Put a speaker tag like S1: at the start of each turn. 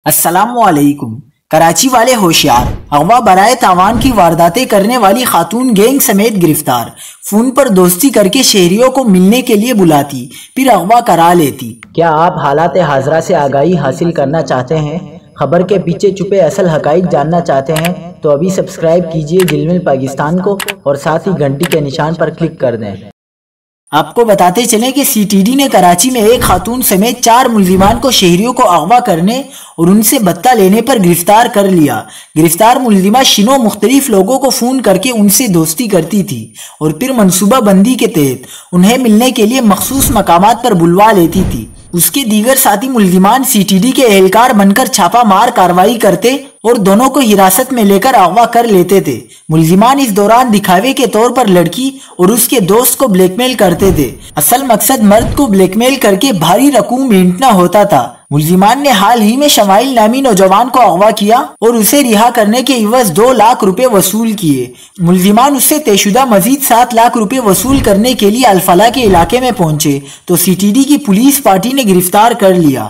S1: السلام علیکم۔ کراچی والے ہوشیار، اغوا برائے تاوان کی وارداتیں کرنے والی خاتون گینگ سمیت گرفتار۔ فون پر دوستی کر کے شہریوں کو ملنے کے لیے بلاتی، پھر اغوا کرا لیتی۔
S2: کیا آپ حالات حاضرہ سے آگاہی حاصل کرنا چاہتے ہیں؟ خبر کے پیچھے چھپے اصل حقائق جاننا چاہتے ہیں تو ابھی سبسکرائب کیجئے جلمل پاکستان کو اور ساتھ ہی گھنٹی کے نشان پر کلک کر دیں۔
S1: آپ کو بتاتے چلیں کہ سی ٹی ڈی نے کراچی میں ایک خاتون سمیت 4 ملزمان کو شہریوں کو اغوا کرنے اور ان سے بتہ لینے پر گرفتار کر لیا۔ گرفتار ملزمہ شنو مختلف لوگوں کو فون کر کے ان سے دوستی کرتی تھی اور پھر منصوبہ بندی کے تحت انہیں ملنے کے لیے مخصوص مقامات پر بلوا لیتی تھی۔ اس کے دیگر ساتھی ملزمان سی ٹی ڈی کے اہلکار بن کر چھاپہ مار کارروائی کرتے اور دونوں کو حراست میں لے کر اغوا کر لیتے تھے۔ ملزمان اس دوران دکھاوے کے طور پر لڑکی اور اس کے دوست کو بلیک میل کرتے تھے۔ اصل مقصد مرد کو بلیک میل کر کے بھاری رقوم اینٹنا ہوتا تھا۔ ملزمان نے حال ہی میں شمائل نامی نوجوان کو اغوا کیا اور اسے رہا کرنے کے عوض 2 لاکھ روپے وصول کیے۔ ملزمان اس سے طے شدہ مزید 7 لاکھ روپے وصول کرنے کے لیے الفلاح کے علاقے میں پہنچے تو سی ٹی ڈی کی پولیس پارٹی نے گرفتار کر لیا۔